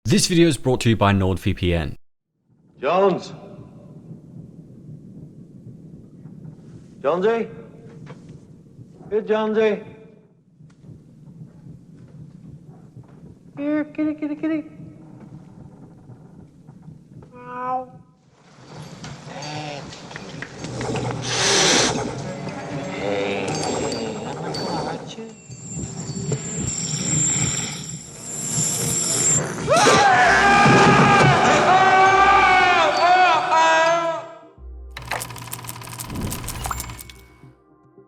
This video is brought to you by NordVPN. Jones? Jonesy? Here, Jonesy. Here, kitty, kitty, kitty. Meow. Hey, I'm gonna watch you.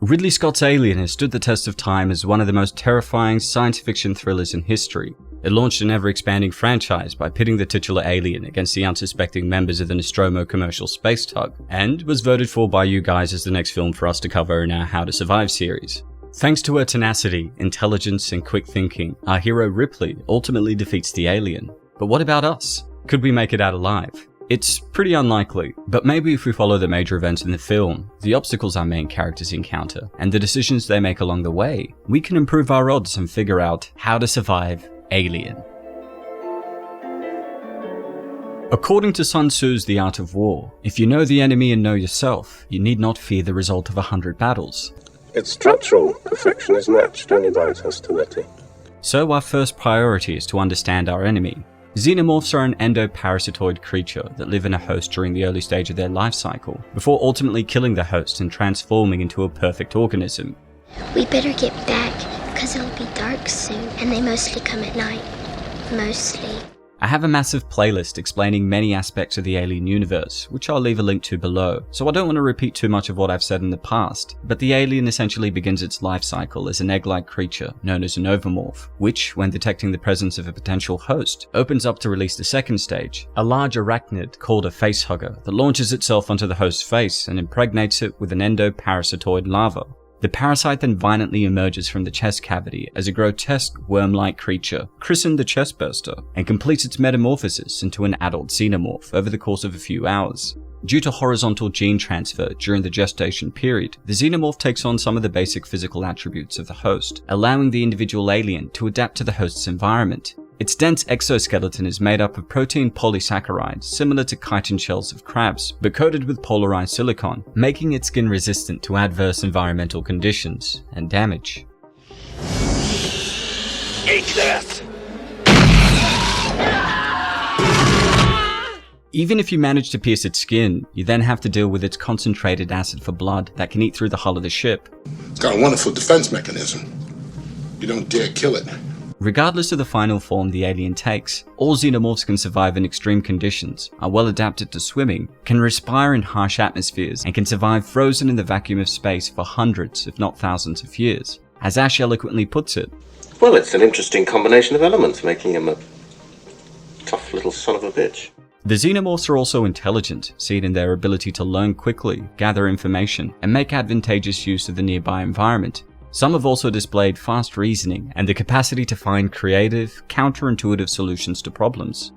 Ridley Scott's Alien has stood the test of time as one of the most terrifying science fiction thrillers in history. It launched an ever-expanding franchise by pitting the titular alien against the unsuspecting members of the Nostromo commercial space tug, and was voted for by you guys as the next film for us to cover in our How to Survive series. Thanks to her tenacity, intelligence, and quick thinking, our hero Ripley ultimately defeats the alien. But what about us? Could we make it out alive? It's pretty unlikely, but maybe if we follow the major events in the film, the obstacles our main characters encounter, and the decisions they make along the way, we can improve our odds and figure out how to survive Alien. According to Sun Tzu's The Art of War, if you know the enemy and know yourself, you need not fear the result of 100 battles. Its structural perfection is matched only by its hostility. So our first priority is to understand our enemy. Xenomorphs are an endoparasitoid creature that live in a host during the early stage of their life cycle, before ultimately killing the host and transforming into a perfect organism. We better get back, because it'll be dark soon, and they mostly come at night. Mostly. I have a massive playlist explaining many aspects of the Alien universe, which I'll leave a link to below, so I don't want to repeat too much of what I've said in the past, but the alien essentially begins its life cycle as an egg-like creature known as an ovomorph, which, when detecting the presence of a potential host, opens up to release the second stage, a large arachnid called a facehugger that launches itself onto the host's face and impregnates it with an endoparasitoid larva. The parasite then violently emerges from the chest cavity as a grotesque worm-like creature, christened the chestburster, and completes its metamorphosis into an adult xenomorph over the course of a few hours. Due to horizontal gene transfer during the gestation period, the xenomorph takes on some of the basic physical attributes of the host, allowing the individual alien to adapt to the host's environment. Its dense exoskeleton is made up of protein polysaccharides similar to chitin shells of crabs, but coated with polarized silicon, making its skin resistant to adverse environmental conditions and damage. Eat this! Even if you manage to pierce its skin, you then have to deal with its concentrated acid for blood that can eat through the hull of the ship. It's got a wonderful defense mechanism. You don't dare kill it. Regardless of the final form the alien takes, all xenomorphs can survive in extreme conditions, are well adapted to swimming, can respire in harsh atmospheres, and can survive frozen in the vacuum of space for hundreds, if not thousands of years. As Ash eloquently puts it, well, it's an interesting combination of elements, making him a tough little son of a bitch. The xenomorphs are also intelligent, seen in their ability to learn quickly, gather information, and make advantageous use of the nearby environment. Some have also displayed fast reasoning and the capacity to find creative, counterintuitive solutions to problems.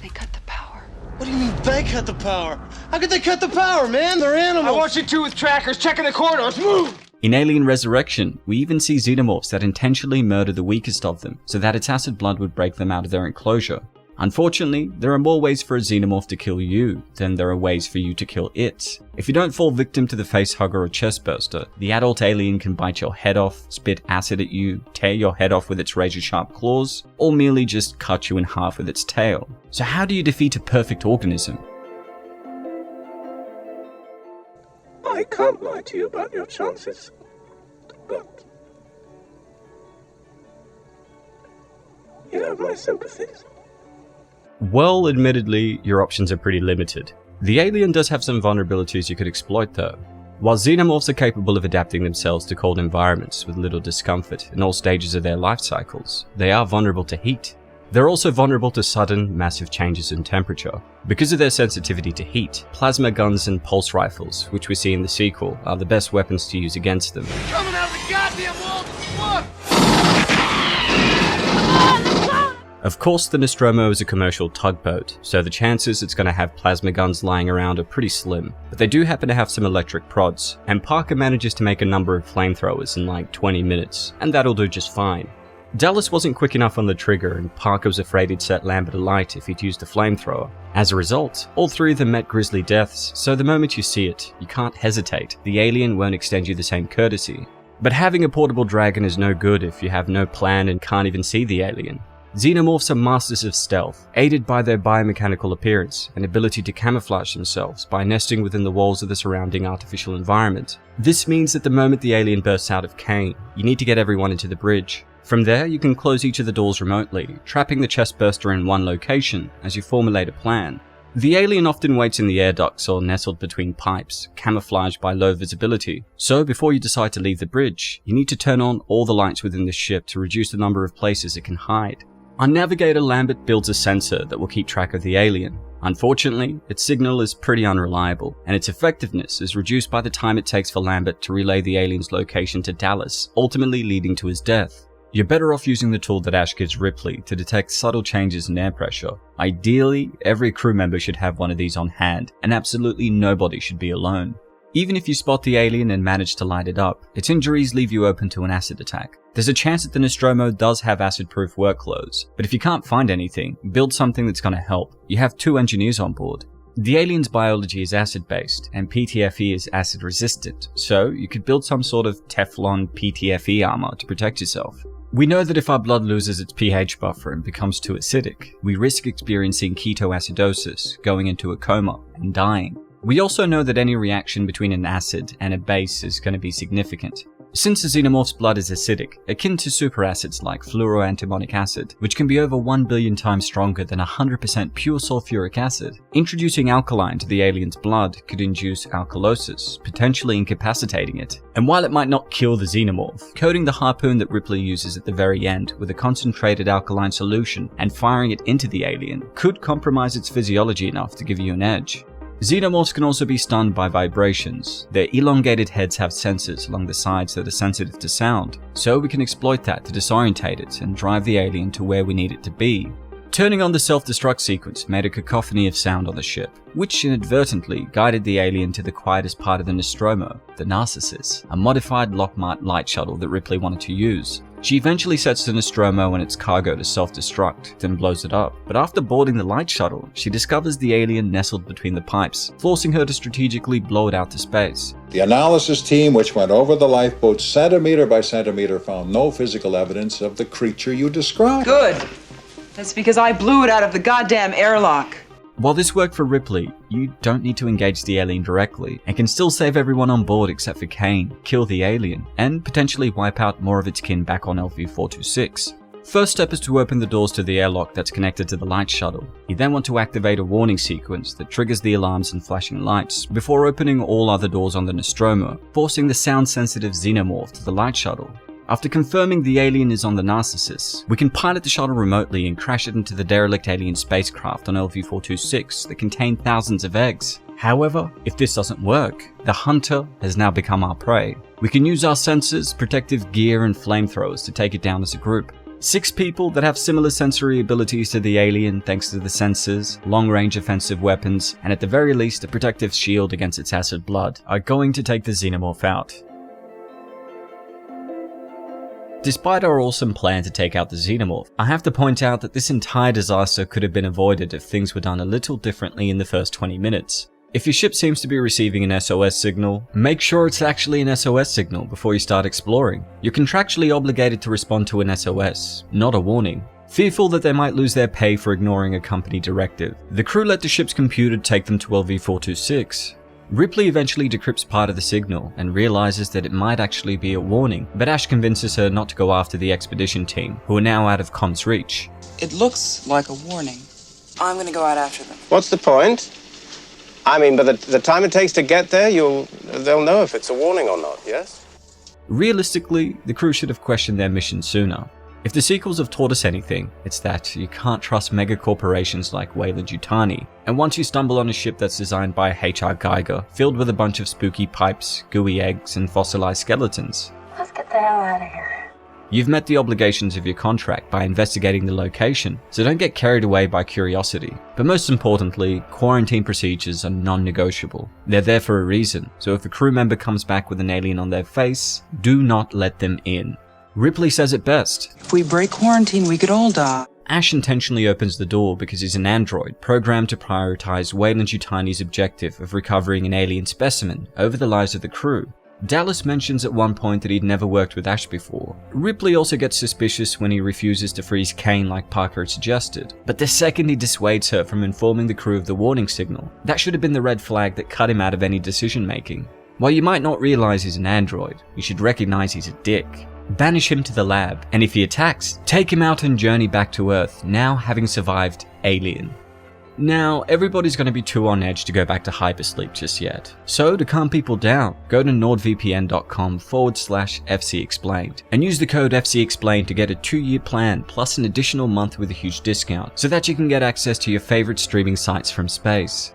They cut the power. What do you mean they cut the power? How could they cut the power, man? They're animals. I want you two with trackers checking the corridors. Move! In Alien Resurrection, we even see xenomorphs that intentionally murder the weakest of them so that its acid blood would break them out of their enclosure. Unfortunately, there are more ways for a xenomorph to kill you than there are ways for you to kill it. If you don't fall victim to the facehugger or chestburster, the adult alien can bite your head off, spit acid at you, tear your head off with its razor-sharp claws, or merely just cut you in half with its tail. So how do you defeat a perfect organism? I can't lie to you about your chances, but you have my sympathies. Well, admittedly, your options are pretty limited. The alien does have some vulnerabilities you could exploit though. While xenomorphs are capable of adapting themselves to cold environments with little discomfort in all stages of their life cycles, they are vulnerable to heat. They're also vulnerable to sudden, massive changes in temperature. Because of their sensitivity to heat, plasma guns and pulse rifles, which we see in the sequel, are the best weapons to use against them. Coming out of the goddamn wall! What? Of course, the Nostromo is a commercial tugboat, so the chances it's going to have plasma guns lying around are pretty slim, but they do happen to have some electric prods, and Parker manages to make a number of flamethrowers in like 20 minutes, and that'll do just fine. Dallas wasn't quick enough on the trigger, and Parker was afraid he'd set Lambert alight if he'd used a flamethrower. As a result, all three of them met grisly deaths, so the moment you see it, you can't hesitate. The alien won't extend you the same courtesy. But having a portable dragon is no good if you have no plan and can't even see the alien. Xenomorphs are masters of stealth, aided by their biomechanical appearance and ability to camouflage themselves by nesting within the walls of the surrounding artificial environment. This means that the moment the alien bursts out of Kane, you need to get everyone into the bridge. From there, you can close each of the doors remotely, trapping the chestburster in one location as you formulate a plan. The alien often waits in the air ducts or nestled between pipes, camouflaged by low visibility. So before you decide to leave the bridge, you need to turn on all the lights within the ship to reduce the number of places it can hide. Our navigator Lambert builds a sensor that will keep track of the alien. Unfortunately, its signal is pretty unreliable, and its effectiveness is reduced by the time it takes for Lambert to relay the alien's location to Dallas, ultimately leading to his death. You're better off using the tool that Ash gives Ripley to detect subtle changes in air pressure. Ideally, every crew member should have one of these on hand, and absolutely nobody should be alone. Even if you spot the alien and manage to light it up, its injuries leave you open to an acid attack. There's a chance that the Nostromo does have acid-proof workloads, but if you can't find anything, build something that's going to help. You have 2 engineers on board. The alien's biology is acid-based, and PTFE is acid-resistant, so you could build some sort of Teflon PTFE armor to protect yourself. We know that if our blood loses its pH buffer and becomes too acidic, we risk experiencing ketoacidosis, going into a coma, and dying. We also know that any reaction between an acid and a base is going to be significant. Since the xenomorph's blood is acidic, akin to superacids like fluoroantimonic acid, which can be over 1 billion times stronger than 100% pure sulfuric acid, introducing alkaline to the alien's blood could induce alkalosis, potentially incapacitating it. And while it might not kill the xenomorph, coating the harpoon that Ripley uses at the very end with a concentrated alkaline solution and firing it into the alien could compromise its physiology enough to give you an edge. Xenomorphs can also be stunned by vibrations. Their elongated heads have sensors along the sides that are sensitive to sound, so we can exploit that to disorientate it and drive the alien to where we need it to be. Turning on the self-destruct sequence made a cacophony of sound on the ship, which inadvertently guided the alien to the quietest part of the Nostromo, the Narcissus, a modified Lockmart light shuttle that Ripley wanted to use. She eventually sets the Nostromo and its cargo to self-destruct, then blows it up. But after boarding the light shuttle, she discovers the alien nestled between the pipes, forcing her to strategically blow it out to space. The analysis team, which went over the lifeboat centimeter by centimeter, found no physical evidence of the creature you described. Good. That's because I blew it out of the goddamn airlock. While this worked for Ripley, you don't need to engage the alien directly, and can still save everyone on board except for Kane, kill the alien, and potentially wipe out more of its kin back on LV-426. First step is to open the doors to the airlock that's connected to the light shuttle. You then want to activate a warning sequence that triggers the alarms and flashing lights, before opening all other doors on the Nostromo, forcing the sound-sensitive xenomorph to the light shuttle. After confirming the alien is on the Narcissus, we can pilot the shuttle remotely and crash it into the derelict alien spacecraft on LV-426 that contain thousands of eggs. However, if this doesn't work, the Hunter has now become our prey. We can use our sensors, protective gear, and flamethrowers to take it down as a group. 6 people that have similar sensory abilities to the alien thanks to the sensors, long-range offensive weapons, and at the very least a protective shield against its acid blood, are going to take the xenomorph out. Despite our awesome plan to take out the xenomorph, I have to point out that this entire disaster could have been avoided if things were done a little differently in the first 20 minutes. If your ship seems to be receiving an SOS signal, make sure it's actually an SOS signal before you start exploring. You're contractually obligated to respond to an SOS, not a warning. Fearful that they might lose their pay for ignoring a company directive, the crew let the ship's computer take them to LV-426. Ripley eventually decrypts part of the signal and realizes that it might actually be a warning, but Ash convinces her not to go after the expedition team, who are now out of comms reach. It looks like a warning. I'm gonna go out after them. What's the point? I mean, by the time it takes to get there, they'll know if it's a warning or not, yes? Realistically, the crew should have questioned their mission sooner. If the sequels have taught us anything, it's that you can't trust mega corporations like Weyland-Yutani, and once you stumble on a ship that's designed by H.R. Geiger, filled with a bunch of spooky pipes, gooey eggs, and fossilized skeletons, let's get the hell out of here. You've met the obligations of your contract by investigating the location, so don't get carried away by curiosity. But most importantly, quarantine procedures are non-negotiable. They're there for a reason, so if a crew member comes back with an alien on their face, do not let them in. Ripley says it best. If we break quarantine, we could all die. Ash intentionally opens the door because he's an android programmed to prioritize Weyland-Yutani's objective of recovering an alien specimen over the lives of the crew. Dallas mentions at one point that he'd never worked with Ash before. Ripley also gets suspicious when he refuses to freeze Kane like Parker had suggested, but the second he dissuades her from informing the crew of the warning signal, that should have been the red flag that cut him out of any decision making. While you might not realize he's an android, you should recognize he's a dick. Banish him to the lab, and if he attacks, take him out and journey back to Earth, now having survived Alien. Now, everybody's going to be too on edge to go back to hypersleep just yet. So, to calm people down, go to nordvpn.com/FCexplained and use the code FCexplained to get a 2-year plan plus an additional month with a huge discount so that you can get access to your favorite streaming sites from space.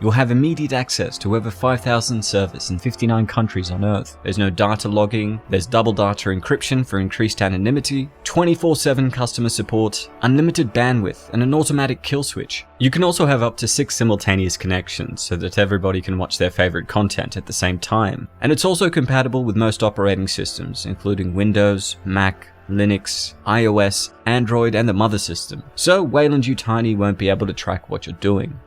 You'll have immediate access to over 5,000 servers in 59 countries on Earth. There's no data logging, there's double data encryption for increased anonymity, 24/7 customer support, unlimited bandwidth, and an automatic kill switch. You can also have up to 6 simultaneous connections so that everybody can watch their favorite content at the same time. And it's also compatible with most operating systems, including Windows, Mac, Linux, iOS, Android, and the mother system. So Weyland-Yutani won't be able to track what you're doing.